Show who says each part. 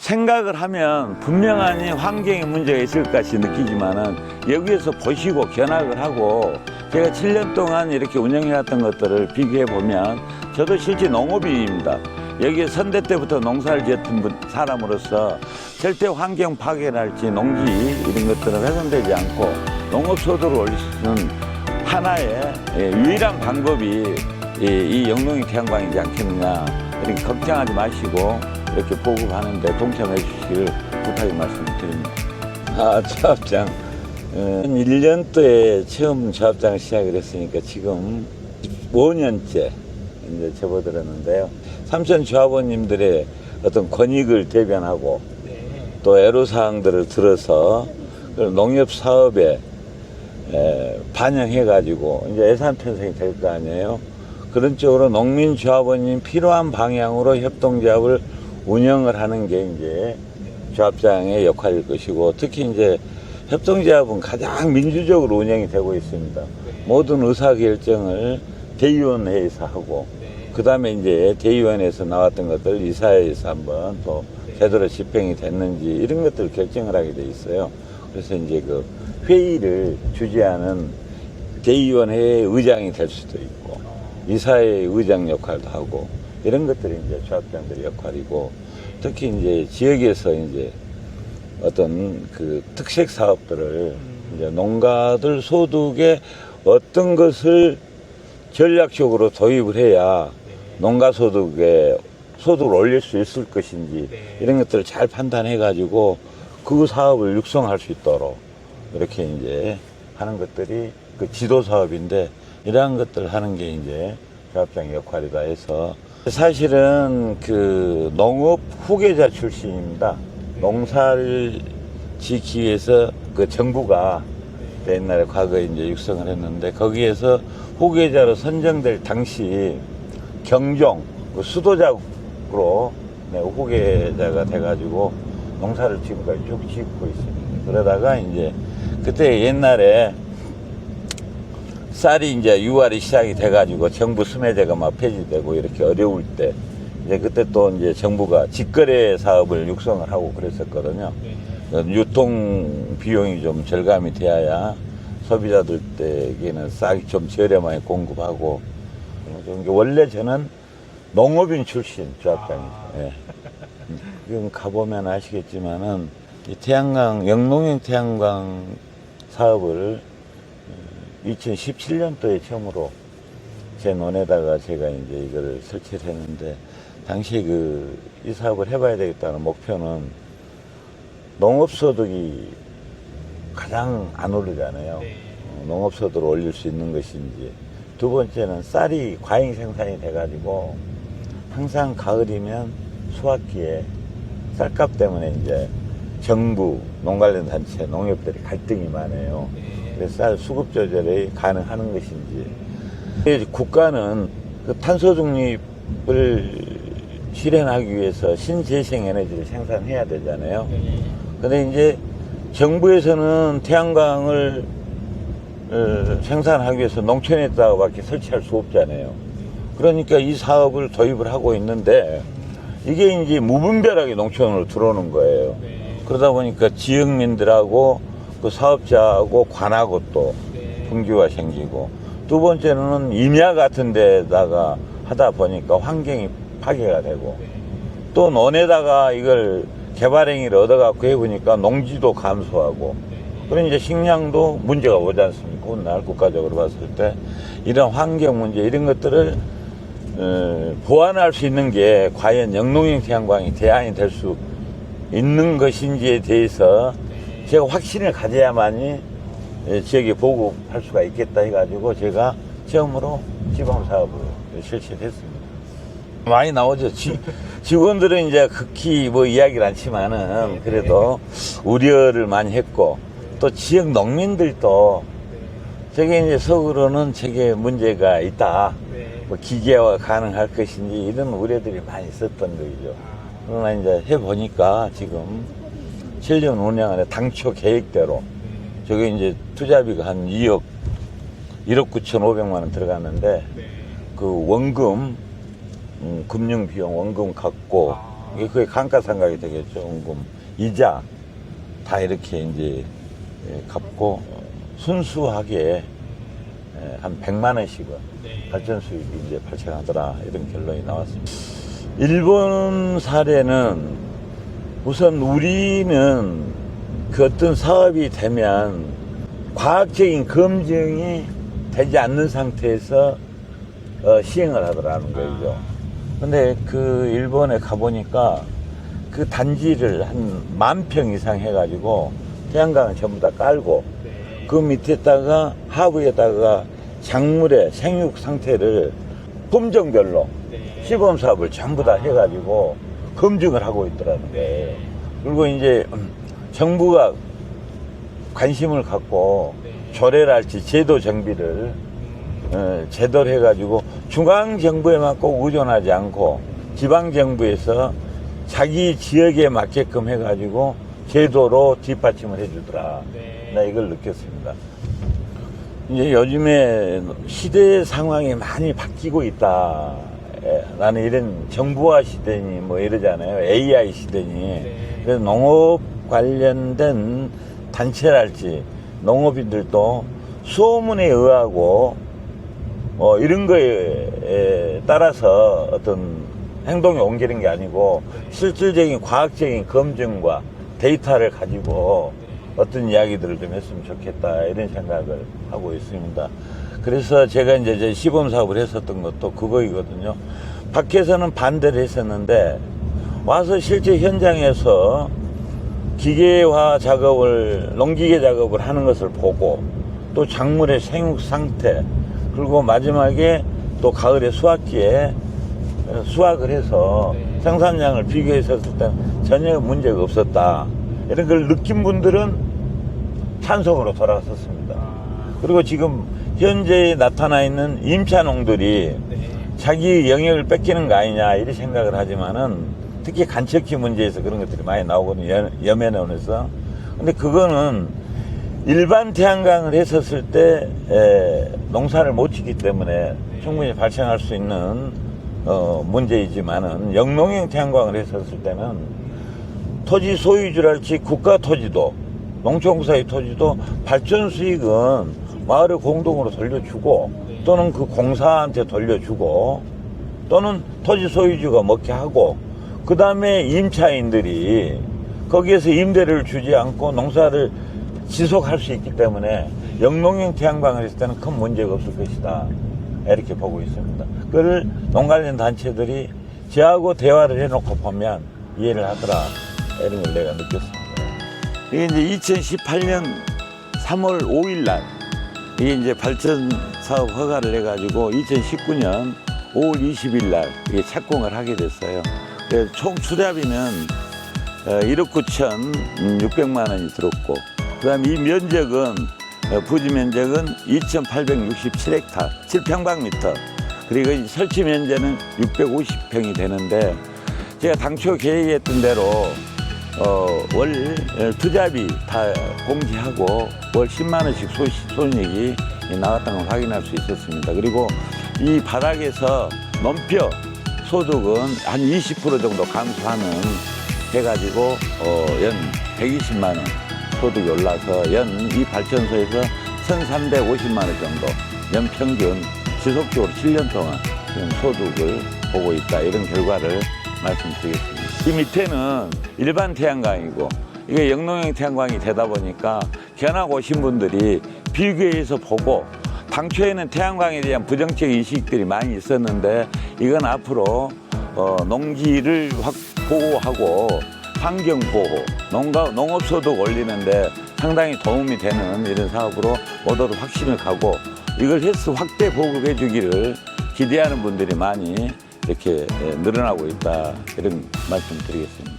Speaker 1: 생각을 하면 분명하니 환경에 문제가 있을 것이 느끼지만은 여기에서 보시고 견학을 하고 제가 7년 동안 이렇게 운영해왔던 것들을 비교해 보면 저도 실제 농업인입니다. 여기에 선대 때부터 농사를 지었던 사람으로서 절대 환경 파괴랄지 농지 이런 것들은 훼손되지 않고 농업 소득을 올릴 수 있는 하나의 유일한 방법이 이 영농이 태양광이지 않겠느냐. 그러니까 걱정하지 마시고 이렇게 보급하는데 동참해 주시길 부탁의 말씀을 드립니다. 조합장. 1년도에 처음 조합장을 시작을 했으니까 지금 5년째 이제 접어들었는데요. 삼천 조합원님들의 어떤 권익을 대변하고 또 애로사항들을 들어서 농협 사업에 반영해가지고 이제 예산 편성이 될 거 아니에요. 그런 쪽으로 농민조합원님 필요한 방향으로 협동조합을 운영을 하는 게 이제 조합장의 역할일 것이고, 특히 이제 협동조합은 가장 민주적으로 운영이 되고 있습니다. 모든 의사결정을 대의원회에서 하고, 그 다음에 이제 대의원에서 나왔던 것들 이사회에서 한번 또 제대로 집행이 됐는지 이런 것들을 결정을 하게 돼 있어요. 그래서 이제 그 회의를 주재하는 대의원회의 의장이 될 수도 있고, 이사회의 의장 역할도 하고, 이런 것들이 이제 조합장들의 역할이고, 특히 이제 지역에서 이제 어떤 그 특색 사업들을 이제 농가들 소득에 어떤 것을 전략적으로 도입을 해야 농가 소득을 올릴 수 있을 것인지 이런 것들을 잘 판단해 가지고 그 사업을 육성할 수 있도록 이렇게 이제 하는 것들이 그 지도 사업인데, 이러한 것들을 하는 게 이제 조합장의 역할이다 해서, 사실은 그 농업 후계자 출신입니다. 농사를 짓기 위해서 그 정부가 옛날에 과거에 이제 육성을 했는데, 거기에서 후계자로 선정될 당시 경종 그 수도작으로 후계자가 돼가지고 농사를 지금까지 쭉 짓고 있습니다. 그러다가 이제 그때 옛날에 쌀이 이제 유활이 시작이 돼가지고 정부 수매제가 막 폐지되고 이렇게 어려울 때, 이제 그때 또 이제 정부가 직거래 사업을 육성을 하고 그랬었거든요. 유통 비용이 좀 절감이 돼야 소비자들에게는 쌀이 좀 저렴하게 공급하고. 원래 저는 농업인 출신 조합장이죠. 예. 지금 가보면 아시겠지만은 이 태양광, 영농형 태양광 사업을 2017년도에 처음으로 제 논에다가 제가 이제 이거를 설치를 했는데, 당시에 이 사업을 해봐야 되겠다는 목표는 농업소득이 가장 안 오르잖아요. 농업소득을 올릴 수 있는 것인지. 두 번째는 쌀이 과잉 생산이 돼가지고 항상 가을이면 수확기에 쌀값 때문에 이제 정부, 농관련 단체, 농협들이 갈등이 많아요. 그래서 쌀 수급 조절이 가능한 것인지. 국가는 그 탄소 중립을 실현하기 위해서 신재생 에너지를 생산해야 되잖아요. 근데 이제 정부에서는 태양광을 생산하기 위해서 농촌에다가밖에 설치할 수 없잖아요. 그러니까 이 사업을 도입을 하고 있는데, 이게 이제 무분별하게 농촌으로 들어오는 거예요. 그러다 보니까 지역민들하고 그 사업자하고 관하고 또 분규가 생기고, 두 번째는 임야 같은 데다가 하다 보니까 환경이 파괴가 되고, 또 논에다가 이걸 개발행위를 얻어갖고 해보니까 농지도 감소하고, 그런 이제 식량도 문제가 오지 않습니까? 오늘 국가적으로 봤을 때 이런 환경 문제, 이런 것들을 보완할 수 있는 게 과연 영농형 태양광이 대안이 될 수 있는 것인지에 대해서 제가 확신을 가져야만이 지역에 보급할 수가 있겠다 해가지고 제가 처음으로 시범사업을 실시를 했습니다. 많이 나오죠. 직원들은 이제 극히 뭐 이야기를 않지만은 그래도 우려를 많이 했고, 또 지역 농민들도 저게 이제 속으로는 저게 문제가 있다, 뭐 기계화 가능할 것인지 이런 우려들이 많이 있었던 거죠. 그러나 이제 해보니까 지금 7년 운영하는 당초 계획대로 저게 이제 투자비가 한 1억 9,500만 원 들어갔는데, 그 원금 금융 비용 원금 갖고 이게 거의 감가상각이 되겠죠. 원금, 이자 다 이렇게 이제 갚고 순수하게 한 100만 원씩은 발전 수입이 이제 발생하더라, 이런 결론이 나왔습니다. 일본 사례는 우선 우리는 그 어떤 사업이 되면 과학적인 검증이 되지 않는 상태에서 시행을 하더라는 거죠. 근데 그 일본에 가보니까 그 단지를 한 10,000평 이상 해가지고 태양광을 전부 다 깔고 그 밑에다가 하부에다가 작물의 생육 상태를 품종별로 시범 사업을 전부 다 해가지고 검증을 하고 있더라는 거예요. 그리고 이제 정부가 관심을 갖고 조례랄지 제도 정비를 제대로 해가지고 중앙정부에만 꼭 의존하지 않고 지방정부에서 자기 지역에 맞게끔 해가지고 제도로 뒷받침을 해주더라. 나 이걸 느꼈습니다. 이제 요즘에 시대 상황이 많이 바뀌고 있다. 나는 이런 정보화 시대니 뭐 이러잖아요. AI 시대니. 그래서 농업 관련된 단체랄지 농업인들도 소문에 의하고 이런 거에 따라서 어떤 행동이 옮기는 게 아니고 실질적인 과학적인 검증과 데이터를 가지고 어떤 이야기들을 좀 했으면 좋겠다, 이런 생각을 하고 있습니다. 그래서 제가 이제 시범 사업을 했었던 것도 그거이거든요. 밖에서는 반대를 했었는데 와서 실제 현장에서 기계화 작업을, 농기계 작업을 하는 것을 보고 또 작물의 생육 상태, 그리고 마지막에 또 가을에 수확기에 수확을 해서 생산량을 비교했었을 때 전혀 문제가 없었다, 이런 걸 느낀 분들은 찬성으로 돌아갔었습니다. 그리고 지금 현재 나타나 있는 임차농들이 자기 영역을 뺏기는 거 아니냐, 이런 생각을 하지만은 특히 간척기 문제에서 그런 것들이 많이 나오거든요, 염해원에서. 근데 그거는 일반 태양광을 했었을 때 농사를 못 짓기 때문에 충분히 발생할 수 있는 문제이지만은 영농형 태양광을 했었을 때는 토지 소유주랄지 국가 토지도 농촌사의 토지도 발전 수익은 마을의 공동으로 돌려주고 또는 그 공사한테 돌려주고 또는 토지 소유주가 먹게 하고 그 다음에 임차인들이 거기에서 임대료를 주지 않고 농사를 지속할 수 있기 때문에 영농형 태양광을 했을 때는 큰 문제가 없을 것이다, 이렇게 보고 있습니다. 그걸 농 관련 단체들이 저하고 대화를 해놓고 보면 이해를 하더라, 이런 걸 내가 느꼈습니다. 이게 이제 2018년 3월 5일 날 이게 이제 발전 사업 허가를 해가지고 2019년 5월 20일 날 이게 착공을 하게 됐어요. 그래서 총 투자비는 1억 9,600만 원이 들었고, 그 다음에 이 면적은 부지 면적은 2,867헥타 7평방미터, 그리고 설치 면적은 650평이 되는데, 제가 당초 계획했던 대로 월 투자비 다 공지하고 월 10만 원씩 손익이 나왔다는 걸 확인할 수 있었습니다. 그리고 이 바닥에서 넘표 소득은 한 20% 정도 감소하는 해가지고 연 120만 원 소득이 올라서 연 이 발전소에서 1,350만 원 정도 연 평균 지속적으로 7년 동안 소득을 보고 있다, 이런 결과를 말씀드리겠습니다. 이 밑에는 일반 태양광이고 이게 영농형 태양광이 되다 보니까 견학 오신 분들이 비교해서 보고, 당초에는 태양광에 대한 부정적 인식들이 많이 있었는데 이건 앞으로 농지를 보호하고 환경 보호, 농업소득 올리는데 상당히 도움이 되는 이런 사업으로 모두 확신을 가고 이걸 헬스 확대 보급해 주기를 기대하는 분들이 많이 이렇게 늘어나고 있다, 이런 말씀 드리겠습니다.